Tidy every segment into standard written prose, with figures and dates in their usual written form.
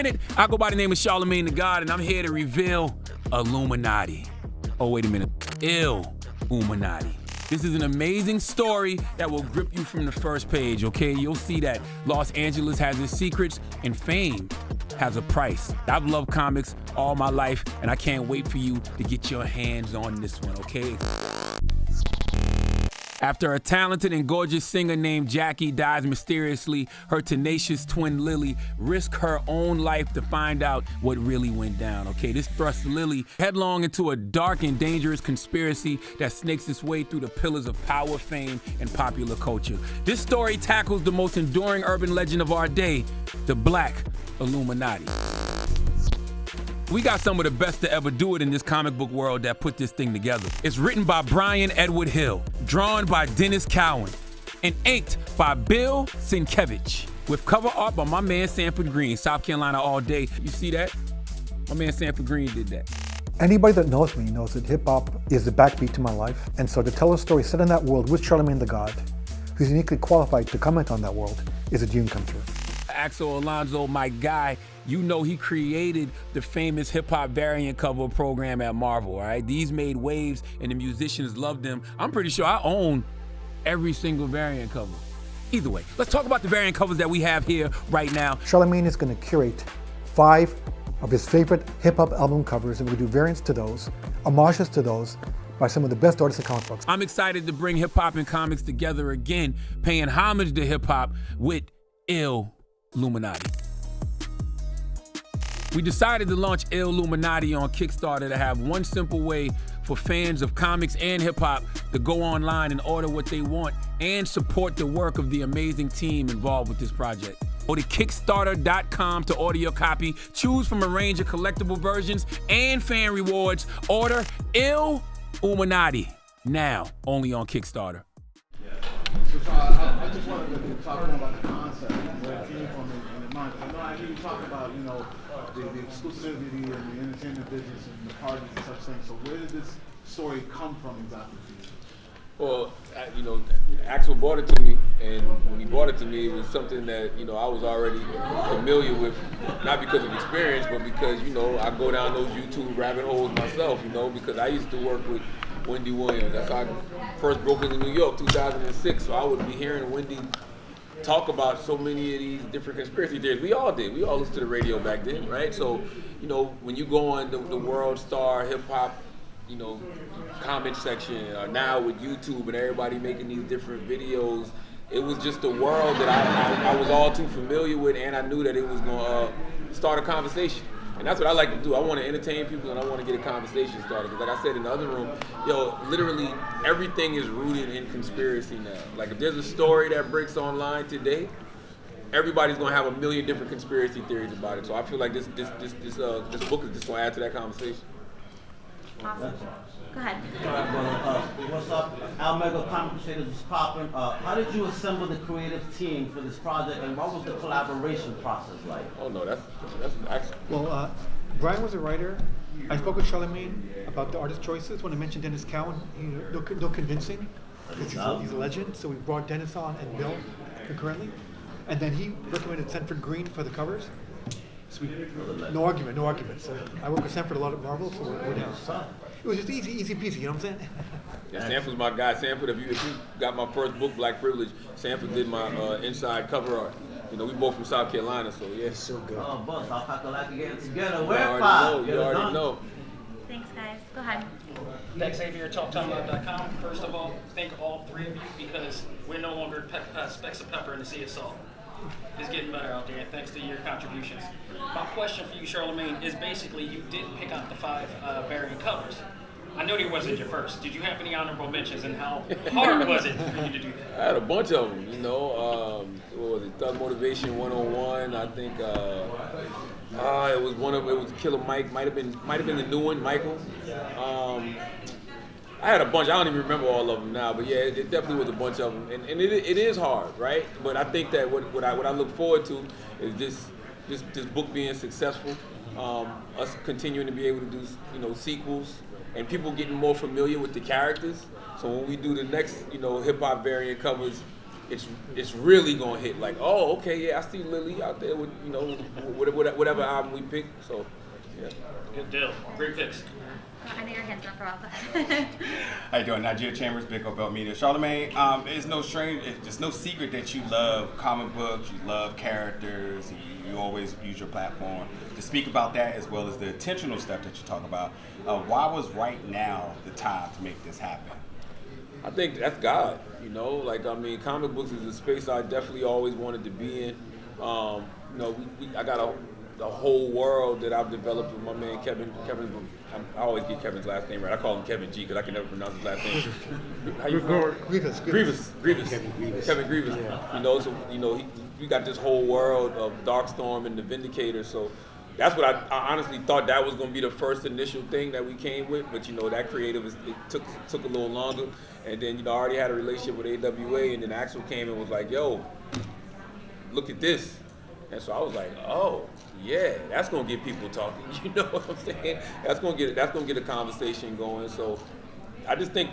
Granted, I go by the name of Charlamagne Tha God, and I'm here to reveal Illuminati. Oh, wait a minute. Illuminati. This is an amazing story that will grip you from the first page, okay? You'll see that Los Angeles has its secrets and fame has a price. I've loved comics all my life, and I can't wait for you to get your hands on this one, okay? After a talented and gorgeous singer named Jackie dies mysteriously, her tenacious twin Lily risks her own life to find out what really went down, okay? This thrusts Lily headlong into a dark and dangerous conspiracy that snakes its way through the pillars of power, fame, and popular culture. This story tackles the most enduring urban legend of our day, the Black Illuminati. We got some of the best to ever do it in this comic book world that put this thing together. It's written by Bryan Edward Hill, drawn by Denys Cowan, and inked by Bill Sienkiewicz, with cover art by my man Sanford Green, South Carolina all day. You see that? My man Sanford Green did that. Anybody that knows me knows that hip-hop is the backbeat to my life, and so to tell a story set in that world with Charlamagne Tha God, who's uniquely qualified to comment on that world, is a dream come true. Axel Alonso, my guy, you know he created the famous hip-hop variant cover program at Marvel, all right? These made waves and the musicians loved them. I'm pretty sure I own every single variant cover. Either way, let's talk about the variant covers that we have here right now. Charlamagne is going to curate 5 of his favorite hip-hop album covers, and we'll do variants to those, homages to those, by some of the best artists of comic books. I'm excited to bring hip-hop and comics together again, paying homage to hip-hop with Illuminati. We decided to launch Illuminati on Kickstarter to have one simple way for fans of comics and hip-hop to go online and order what they want and support the work of the amazing team involved with this project. Go to Kickstarter.com to order your copy. Choose from a range of collectible versions and fan rewards. Order Illuminati now, only on Kickstarter. So I just wanted to talk more about the concept and where it came from in the mind. I hear you talk about, you know, the exclusivity and the entertainment business and the parties and such things. So where did this story come from exactly? Well, you know, Axel brought it to me, and when he brought it to me, it was something that, you know, I was already familiar with, not because of experience, but because, you know, I go down those YouTube rabbit holes myself, you know, because I used to work with Wendy Williams. That's how I first broke into New York, 2006. So I would be hearing Wendy talk about so many of these different conspiracy theories. We all did. We all listened to the radio back then, right? So, you know, when you go on the World Star Hip Hop, you know, comment section, now with YouTube and everybody making these different videos, it was just a world that I was all too familiar with, and I knew that it was going to start a conversation. And that's what I like to do. I want to entertain people and I want to get a conversation started. Because like I said in the other room, yo, literally everything is rooted in conspiracy now. Like if there's a story that breaks online today, everybody's going to have a million different conspiracy theories about it. So I feel like this book is just going to add to that conversation. Awesome. Go ahead. What's up? Al Mega Comic Crusaders is popping. How did you assemble the creative team for this project, and what was the collaboration process like? Oh no, that's excellent. Well, Bryan was a writer. I spoke with Charlamagne about the artist choices. When I mentioned Denys Cowan, no convincing, because he's a legend. So we brought Denys on and Bill concurrently. And then he recommended Sanford Green for the covers. So no argument. So I work with Sanford a lot at Marvel, so we're down. It was just easy peasy, you know what I'm saying? Yeah, Sanford's my guy. Sanford, if you got my first book, Black Privilege, Sanford did my inside cover art. You know, we both from South Carolina, so yeah. It's so good. Oh, boss, I'll pack like getting together. You Where already know. Thanks, guys. Go ahead. Thanks, Xavier, TalkTimeLive.com. First of all, thank all 3 of you because we're no longer specks of pepper in the sea of salt. It's getting better out there, thanks to your contributions. My question for you, Charlamagne, is basically you did pick out the 5 variant covers. I know it wasn't your first. Did you have any honorable mentions, and how hard was it for you to do that? I had a bunch of them, you know. What was it? Thug Motivation 101. I think it was Killer Mike. Might have been the new one, Michael. I had a bunch. I don't even remember all of them now, but yeah, it definitely was a bunch of them, and it is hard, right? But I think that what I look forward to is this book being successful, us continuing to be able to do, you know, sequels, and people getting more familiar with the characters. So when we do the next, you know, hip hop variant covers, it's really gonna hit. Like, oh, okay, yeah, I see Lily out there with whatever album we pick. So, yeah. Good deal. Great picks. I know your hands up for a while. How you doing? Nigeria Chambers, Big O Belt Media. Charlamagne, it's it's no secret that you love comic books, you love characters, you always use your platform to speak about that as well as the intentional stuff that you talk about. Why was right now the time to make this happen? I think that's God, like, I mean, comic books is a space I definitely always wanted to be in. I got a whole world that I've developed with my man Kevin. I always get Kevin's last name right. I call him Kevin G because I can never pronounce his last name. How you Grievous. Kevin Grievous. Yeah. We got this whole world of Darkstorm and the Vindicator. So that's what I honestly thought that was going to be the first initial thing that we came with. But that creative it took a little longer. And then I already had a relationship with AWA, and then Axel came and was like, "Yo, look at this." And so I was like, "Oh, yeah, that's gonna get people talking." You know what I'm saying? That's gonna get a conversation going. So I just think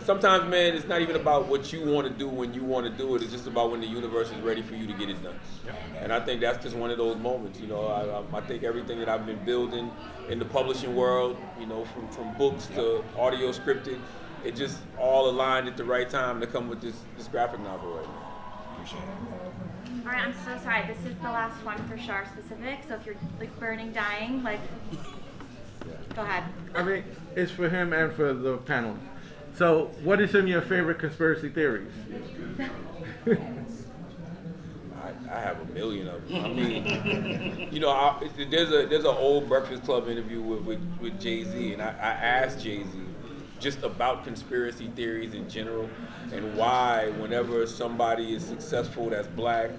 sometimes, man, it's not even about what you want to do when you want to do it. It's just about when the universe is ready for you to get it done. Yeah. And I think that's just one of those moments. I think everything that I've been building in the publishing world, from books to audio scripted, it just all aligned at the right time to come with this graphic novel right now. Appreciate it. All right, I'm so sorry. This is the last one for Char specific. So if you're like burning, dying, like, go ahead. I mean, it's for him and for the panel. So, what are some of your favorite conspiracy theories? I have a million of them. I mean, there's an old Breakfast Club interview with Jay-Z, and I asked Jay-Z just about conspiracy theories in general and why whenever somebody is successful that's black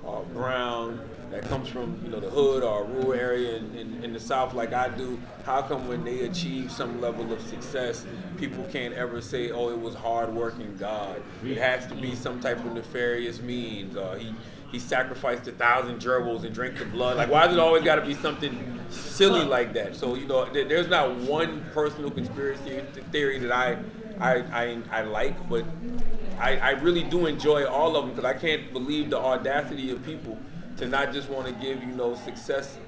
or brown, that comes from the hood or a rural area in the South like I do, how come when they achieve some level of success, people can't ever say, oh, it was hard work and God. It has to be some type of nefarious means. He sacrificed 1,000 gerbils and drank the blood. Like, why does it always got to be something silly like that? So, there's not one personal conspiracy theory that I like, but I really do enjoy all of them because I can't believe the audacity of people to not just want to give, success,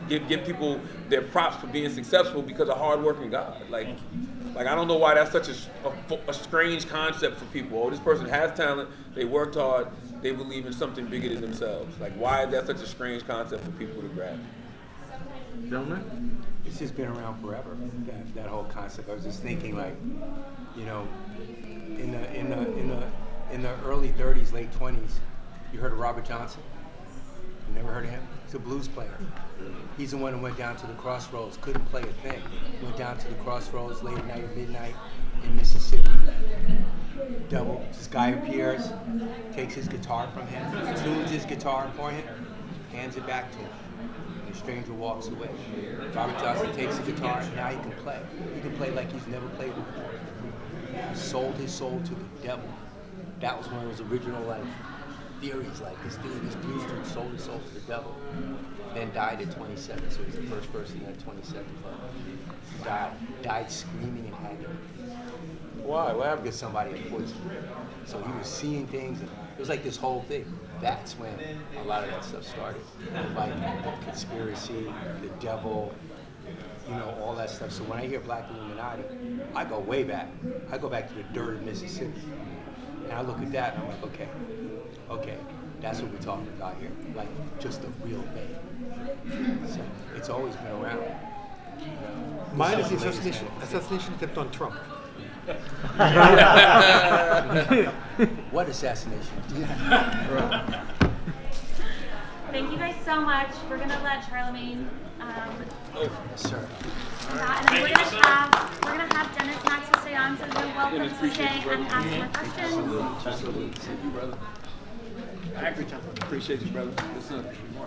give people their props for being successful because of hard work and God. Like I don't know why that's such a strange concept for people. Oh, this person has talent, they worked hard, they believe in something bigger than themselves. Like, why is that such a strange concept for people to grab? Gentlemen? It's just been around forever, that whole concept. I was just thinking, like, in the early 30s, late 20s, you heard of Robert Johnson? You never heard of him? He's a blues player. He's the one who went down to the crossroads, couldn't play a thing. Went down to the crossroads late at night, midnight in Mississippi. Double. This guy appears, takes his guitar from him, tunes his guitar for him, hands it back to him. And the stranger walks away. Robert Johnson takes the guitar, and now he can play. He can play like he's never played before. He sold his soul to the devil. That was one of his original theories, like this blues dude sold his soul to the devil. Then died at 27, so he's the first person at 27. Died screaming in agony. Why? What happened? Because somebody had poisoned him. So he was seeing things, and it was like this whole thing. That's when a lot of that stuff started. Like conspiracy, the devil, all that stuff. So when I hear Black Illuminati, I go way back. I go back to the dirt of Mississippi. And I look at that and I'm like, okay, that's what we're talking about here. Like, just the real thing. So it's always been around. Mine is the assassination attempt on Trump. What assassination? Thank you guys so much. We're gonna let Charlamagne. Yes, sir. And then we're gonna have Denys Max stay on, so you're welcome to stay and ask more questions. Absolutely. Brother. Appreciate you, brother. Listen.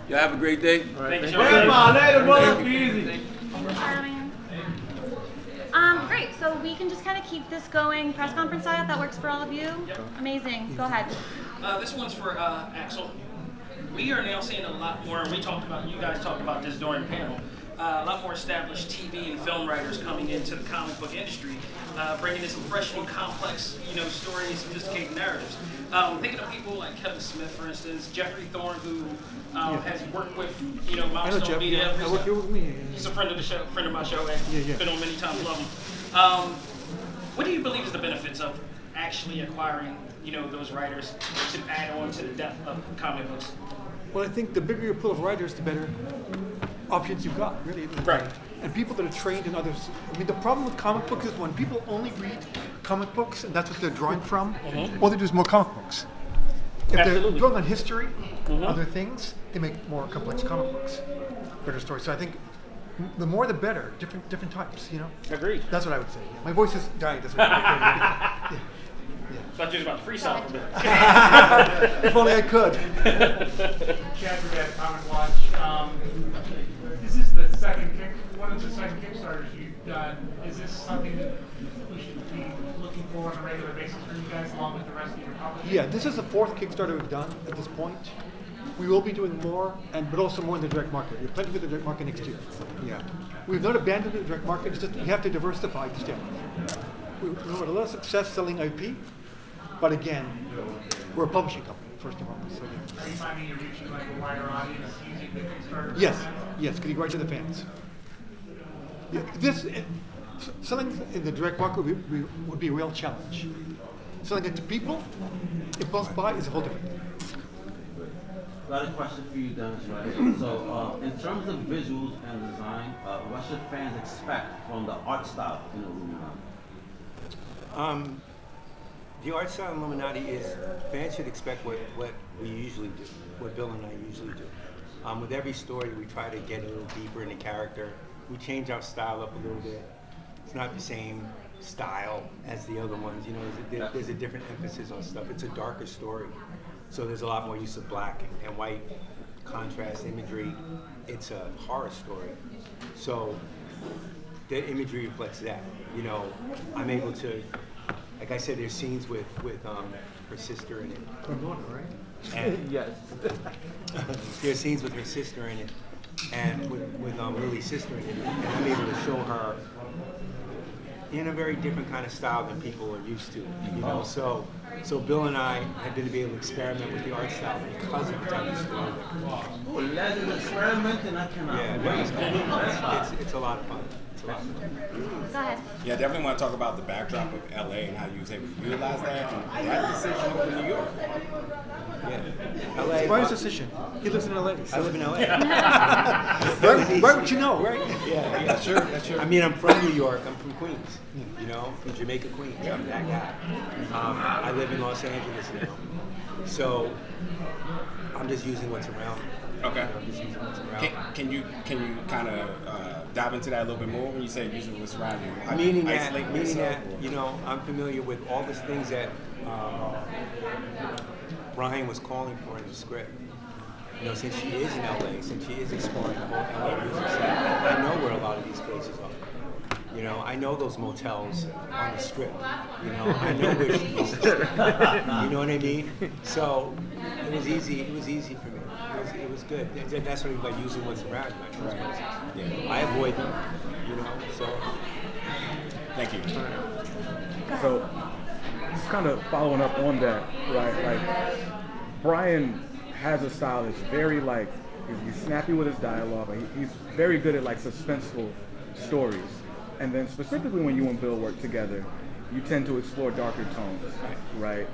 Y'all have a great day. Thank you, Later, brother. Be easy. Thank you, Charlamagne. Great. So we can just kind of keep this going press conference style. If that works for all of you. Yep. Amazing. Go ahead. This one's for Axel. We are now seeing a lot more, and you guys talked about this during the panel, a lot more established TV and film writers coming into the comic book industry, bringing in some fresh, new, complex, stories, sophisticated narratives. Thinking of people like Kevin Smith, for instance, Jeffrey Thorne, who has worked with, Milestone Media. I work here with me. He's a friend of the show, friend of my show, and been on many times. Love him. What do you believe is the benefits of actually acquiring, those writers to add on to the depth of comic books? Well, I think the bigger your pool of writers, the better options you've got, really. Right. And people that are trained in others. I mean, the problem with comic books is when people only read comic books and that's what they're drawing from, all they do is more comic books. If they're drawing on history, other things, they make more complex comic books, better stories. So I think the more the better, different types, Agreed. That's what I would say. My voice is dying. That's what I would say. I thought you was about to freestyle for a bit. If only I could. Chad Burdett, Comic Watch. This is the one of the second Kickstarters you've done. Is this something that we should be looking for on a regular basis for you guys, along with the rest of your publishing? Yeah, this is the 4th Kickstarter we've done at this point. We will be doing more, but also more in the direct market. We have plenty for the direct market next year. Yeah, we've not abandoned the direct market. It's just we have to diversify to stay alive. We've had a lot of success selling IP, but again, we're a publishing company first and foremost. So, yeah. Are you finding you're reaching like a wider audience using the Kickstarter? Yes, getting right to the fans. Yeah, selling in the direct market would be a real challenge. Selling it to people, impulse buy is a whole different thing. Got a question for you, Denys. Right? So, in terms of visuals and design, what should fans expect from the art style in Illuminati? The art style in Illuminati is, fans should expect what we usually do, what Bill and I usually do. With every story, we try to get a little deeper in the character. We change our style up a little bit. It's not the same style as the other ones. There's a different emphasis on stuff. It's a darker story. So there's a lot more use of black and white contrast imagery. It's a horror story. So the imagery reflects that. I'm able to, like I said, there's scenes with her sister in it. Carmona, right? And yes. There's scenes with her sister in it, and with Lily's sister in it, and I'm able to show her in a very different kind of style than people are used to. So Bill and I have been able to experiment with the art style because of the type of story. Oh, let's experiment, and I cannot. Yeah, it's a lot of fun. Go ahead. Yeah, I definitely want to talk about the backdrop of LA and how you was able to utilize that. And that decision over New York. Yeah. LA. It's Brian's decision. He lives in LA. I live in LA. Right, what you know, right? Yeah, that's true. I mean, I'm from New York. I'm from Queens. From Jamaica, Queens. I'm that guy. I live in Los Angeles now. So I'm just using what's around. Okay. I'm just using what's around. Can you kind of dive into that a little bit more when you say using what's around you? How Meaning you that, isolate yourself, I'm familiar with all the things that Bryan was calling for in the script. Since she is in LA, since she is exploring the whole LA music scene, I know where a lot of these places are. I know those motels on the strip. I know where she is. You know what I mean? So it was easy. It was easy for me. It was good. That's what I mean by using what's around you. I avoid them. So Thank you. So, just kind of following up on that, right? Like, Bryan has a style that's very he's snappy with his dialogue. He's very good at suspenseful stories. And then specifically when you and Bill work together, you tend to explore darker tones, right?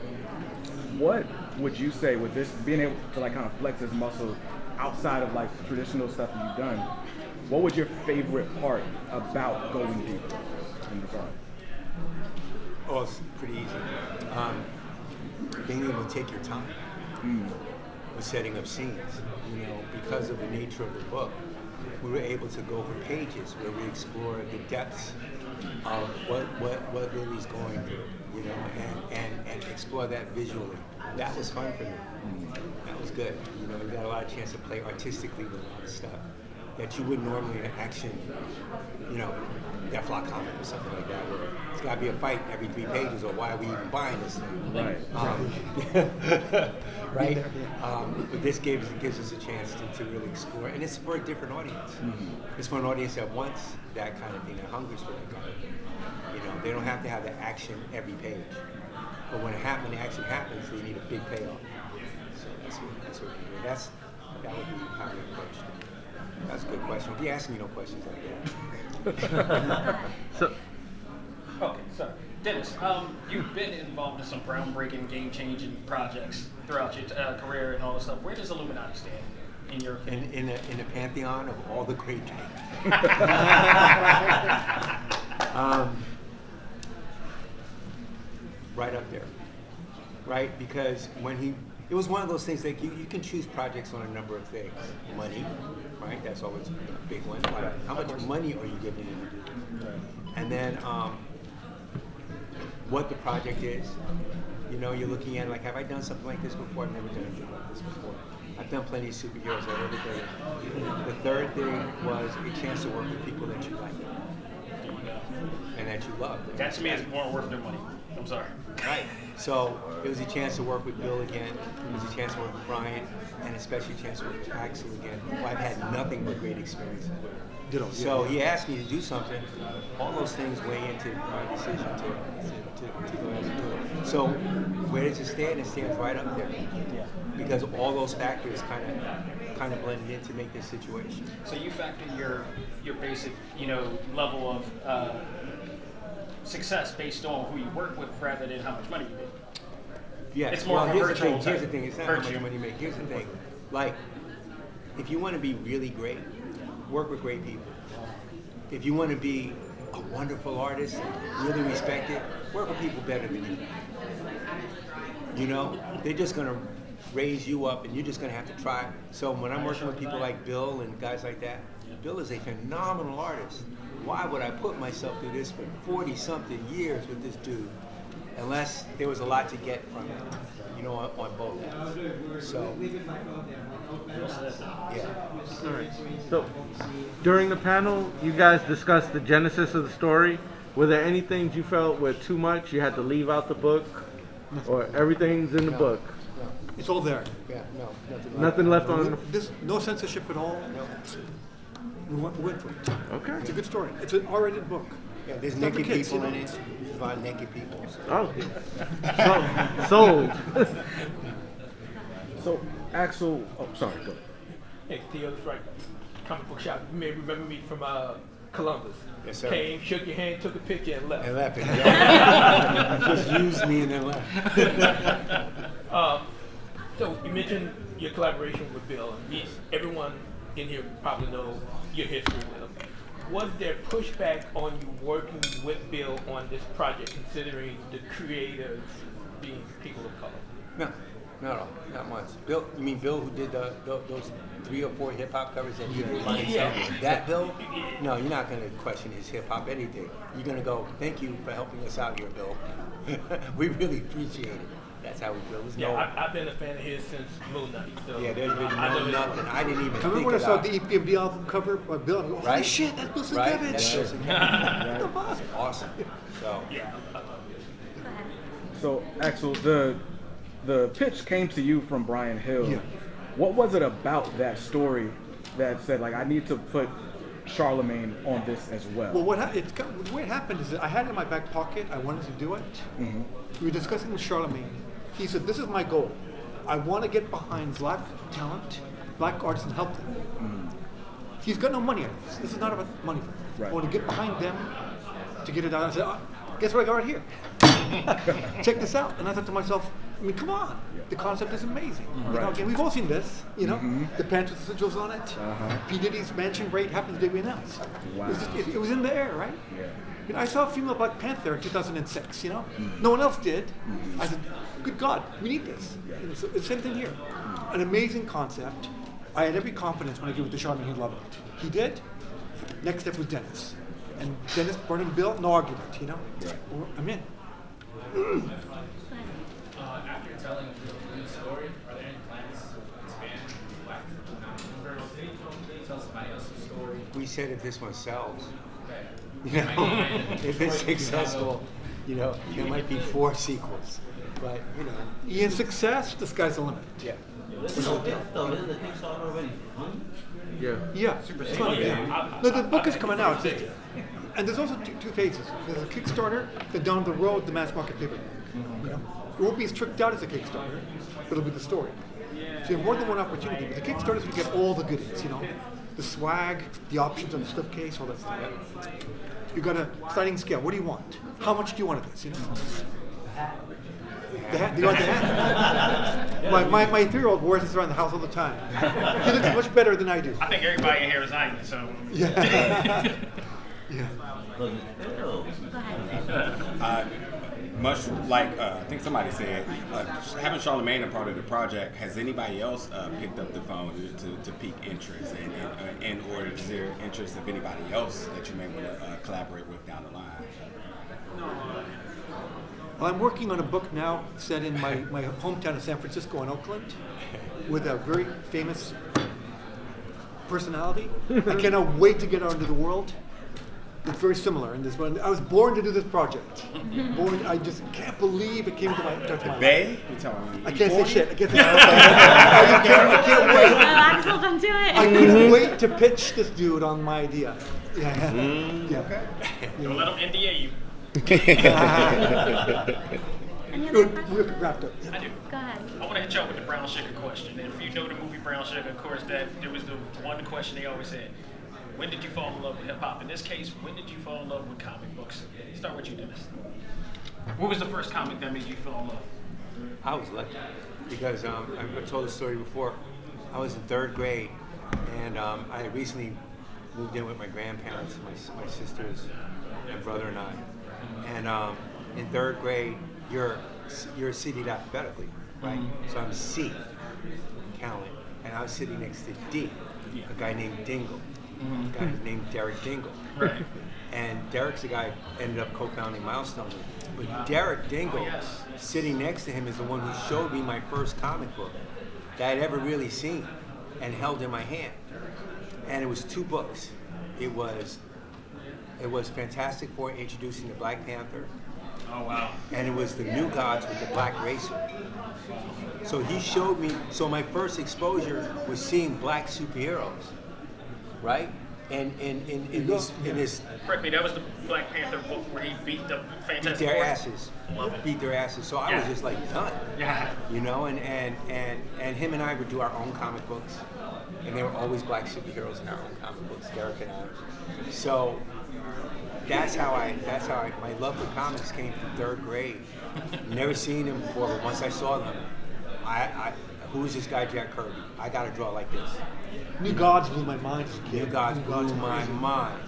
What would you say with this being able to kind of flex his muscle outside of traditional stuff that you've done? What was your favorite part about going deeper in the art? Oh, it's pretty easy. Being able to take your time with setting up scenes. Because of the nature of the book, we were able to go for pages where we explore the depths of what Lily's going through, and explore that visually. That was fun for me. That was good. We got a lot of chance to play artistically with a lot of stuff that you wouldn't normally in action, that plot comic or something like that, where it's got to be a fight every 3 pages, or why are we even buying this thing? Right. Right? But this gives us a chance to really explore, and it's for a different audience. It's for an audience that wants that kind of thing, that hungers for that kind of thing. You know, they don't have to have the action every page, but when the action happens, they need a big payoff. So that's what we do. That would be how we approach it. That's a good question. If you ask me no questions like that. Okay, sorry. Denys, you've been involved in some groundbreaking, game-changing projects throughout your career and all this stuff. Where does Illuminati stand, in your opinion? In the pantheon of all the great things. Right up there. Right? Because it was one of those things, like you can choose projects on a number of things. Money, right? That's always a big one. Like, how much money are you giving them to do this? And then what the project is. You know, you're looking at, like, have I done something like this before? I've never done anything like this before. I've done plenty of superheroes. I've never done it. The third thing was a chance to work with people that you like and that you love. That to me is more worth their money. I'm sorry. Right. So it was a chance to work with Bill again. It was a chance to work with Bryan, and especially a chance to work with Axel again, who I've had nothing but great experiences with. So he asked me to do something. All those things weigh into my decision to go ahead and do it. So where does it stand? It stands right up there. Yeah. Because all those factors kind of blended in to make this situation. So you factor your basic, level of success based on who you work with rather than how much money you make. Yeah. It's more of a virtual Here's the thing. It's not how much money you make. Here's the thing. Like, if you want to be really great, work with great people. If you want to be a wonderful artist, really respected, work with people better than you. You know, they're just going to raise you up, and you're just going to have to try. So when I'm working with people like Bill and guys like that, Bill is a phenomenal artist. Why would I put myself through this for 40-something years with this dude, unless there was a lot to get from it, on both ends. So, yeah. All right. So, during the panel, you guys discussed the genesis of the story. Were there any things you felt were too much? You had to leave out the book, or everything's in the book? No. It's all there. Yeah, no, nothing left on. No censorship at all. No. We went for it. Okay. It's a good story. It's an R-rated book. Yeah, there's naked people in it. There's a lot of naked people. Oh. Sold. So, Axel, sorry, go. Hey, Theo's right. Comic book shop. You may remember me from Columbus. Yes, sir. Came, shook your hand, took a picture, and left. And left. Exactly. Just used me and then left. So you mentioned your collaboration with Bill. Everyone in here probably know your history with him. Was there pushback on you working with Bill on this project, considering the creators being people of color? No, not at all. Not much. Bill, you mean Bill who did those 3 or 4 hip hop covers that he did by himself? That Bill? No, you're not going to question his hip hop anything. You're going to go, thank you for helping us out here, Bill. We really appreciate it. That's how we feel. I've been a fan of his since Moon Knight. So yeah, there's been nothing. I didn't even think about it. Remember when I saw the EPMD album cover by Bill? And I go, holy shit, that's Bill Sienkiewicz. That's awesome. So, yeah. So, Axel, the pitch came to you from Bryan Hill. Yeah. What was it about that story that said, like, I need to put Charlamagne on this as well? Well, the way it happened is that I had it in my back pocket. I wanted to do it. Mm-hmm. We were discussing with Charlamagne. He said, this is my goal. I want to get behind black talent, black artists, and help them. Mm-hmm. He's got no money on this. This is not about money for him. Right. I want to get behind them to get it out. I said, guess what I got right here? Check this out. And I thought to myself, I mean, come on. The concept is amazing. Mm-hmm. You know, again, we've all seen this, Mm-hmm. The pants with the sigils on it. Uh-huh. P. Diddy's mansion rate happened the day we announced. Wow. It was in the air, right? Yeah. I mean, I saw a female Black Panther in 2006, No one else did. Mm-hmm. I said, good God, we need this. Yeah. So the same thing here. An amazing concept. I had every confidence when I gave it to Charlamagne he'd love it. He did. Next step was Denys. And Denys, Bryan, and Bill, no argument, Right. I'm in. After telling the story, are there any plans to expand Black Illuminati? Tell somebody else's story. We said if this one sells. Okay. You know, if it's successful, you know, there might be 4 sequels. But, you know. In success, the sky's the limit. Yeah. Isn't the Kickstarter already funded? Yeah. Yeah, it's funny. Yeah. No, the book is coming out. And there's also two phases. There's a Kickstarter, then down the road, the mass market paperback. You know? It won't be as tricked out as a Kickstarter, but it'll be the story. So you have more than one opportunity. But the Kickstarters, we get all the goodies, you know? The swag, the options on the slipcase, all that stuff. You got a sliding scale. What do you want? How much do you want of this, you know? The hat, you want the hat? My 3-year-old wears this around the house all the time. He looks much better than I do. I think everybody in here is eyeing it, so. Yeah. Yeah. Much like I think somebody said, having Charlamagne a part of the project, has anybody else picked up the phone to pique interest, and or is there interest of anybody else that you may want to collaborate with down the line? Well, I'm working on a book now set in my hometown of San Francisco in Oakland with a very famous personality. I cannot wait to get out into the world. It's very similar in this one. I was born to do this project. I just can't believe it came to my life. Bay? I can't say shit. I can't say I can't wait. Axel, don't do it. I couldn't wait to pitch this dude on my idea. Yeah. Okay. Don't let him NDA you. Any other questions? We're wrapped up. I do. Go ahead. I want to hit you up with the brown sugar question. And if you know the movie Brown Sugar, of course, that there was the one question they always said. When did you fall in love with hip hop? In this case, when did you fall in love with comic books? Start with you, Denys. What was the first comic that made you fall in love? I was lucky because I told the story before. I was in 3rd grade, and I recently moved in with my grandparents, my sisters, my brother and I. And in 3rd grade, you're seated alphabetically, right? So I'm C, Callan, and I was sitting next to D, a guy named Dingle. A guy named Derek Dingle. Right. And Derek's the guy ended up co-founding Milestone. But Derek Dingle, sitting next to him, is the one who showed me my first comic book that I'd ever really seen and held in my hand. And it was 2 books. It was Fantastic Four introducing the Black Panther. Oh, wow. And it was the New Gods with the Black Racer. So he showed me, so my first exposure was seeing black superheroes. Right? And in this Correct me, that was the Black Panther book where he beat the Fantastic their Four? asses. Love it. Beat their asses. So I was just like done. Yeah. You know, and him and I would do our own comic books. And there were always black superheroes in our own comic books, Derek and I. So that's how my love for comics came from 3rd grade. Never seen them before, but once I saw them, who is this guy, Jack Kirby? I gotta draw like this. New Gods blew my mind as a kid. New Gods blew my mind.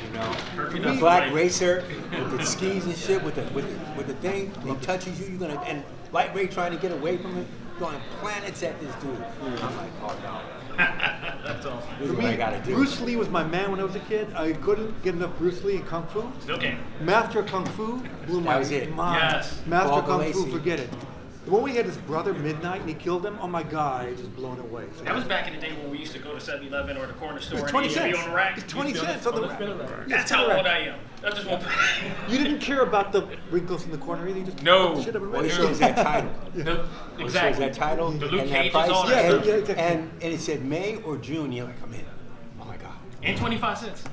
You know, the does Black life. Racer with the skis and shit, with the thing, he touches you, you're gonna, and Light Ray trying to get away from it, throwing planets at this dude. I'm like, oh no. That's awesome. This is what I gotta do. Bruce Lee was my man when I was a kid. I couldn't get enough Bruce Lee in Kung Fu. Still can. Master of Kung Fu blew my That was it. mind. Yes. Master Paul of Kung Fu, Galassi. forget it. The one we had his brother Midnight and he killed him. Oh my God, I was just blown away. So That was back in the day when we used to go to 7-Eleven or the corner store and 20 he used to be cents. on the rack. It's 20 cents on the rack. That's how old I am. I just want You didn't care about the wrinkles in the corner either. You just No. Shit up and Well, ready. he shows that title. No, He shows exactly. that title The Luke and that Cage is price. on Yeah, it. yeah, exactly. And it said May or June. You're like, I'm in. Oh my God. And 25 cents.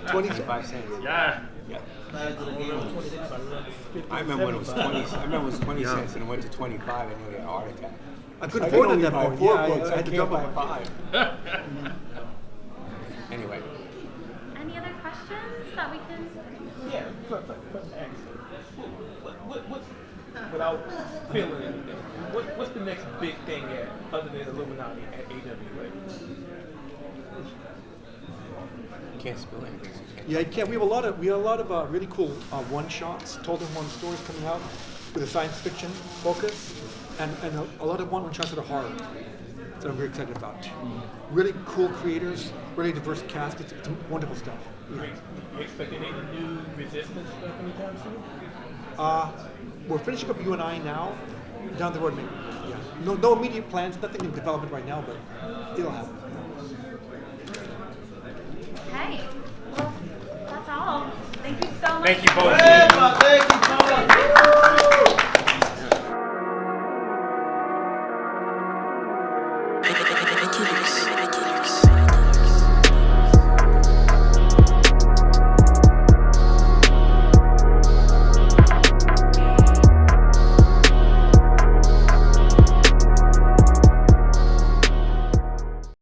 25 cents. Yeah. Yeah. I remember when it was 20. I remember it was 20 cents and it went to 25 and you had a heart attack. I couldn't afford it at that point. Four Yeah, books. I had to can't double buy it. 5. Anyway. Any other questions that we can? Yeah, without feeling anything, what's the next big thing other than Illuminati at AWA? You can't spill anything. So you can't. Yeah, I can't. We have a lot of really cool one-shots, told in one stories coming out with a science fiction focus, and a lot of one-shots that are horror that I'm very excited about. Really cool creators, really diverse cast. It's wonderful stuff. Yeah. You expecting any new Resistance stuff anytime soon? We're finishing up You and I now. Down the road, maybe. Yeah. No immediate plans. Nothing in development right now, but it'll happen. Okay. Thank you both. Thank you.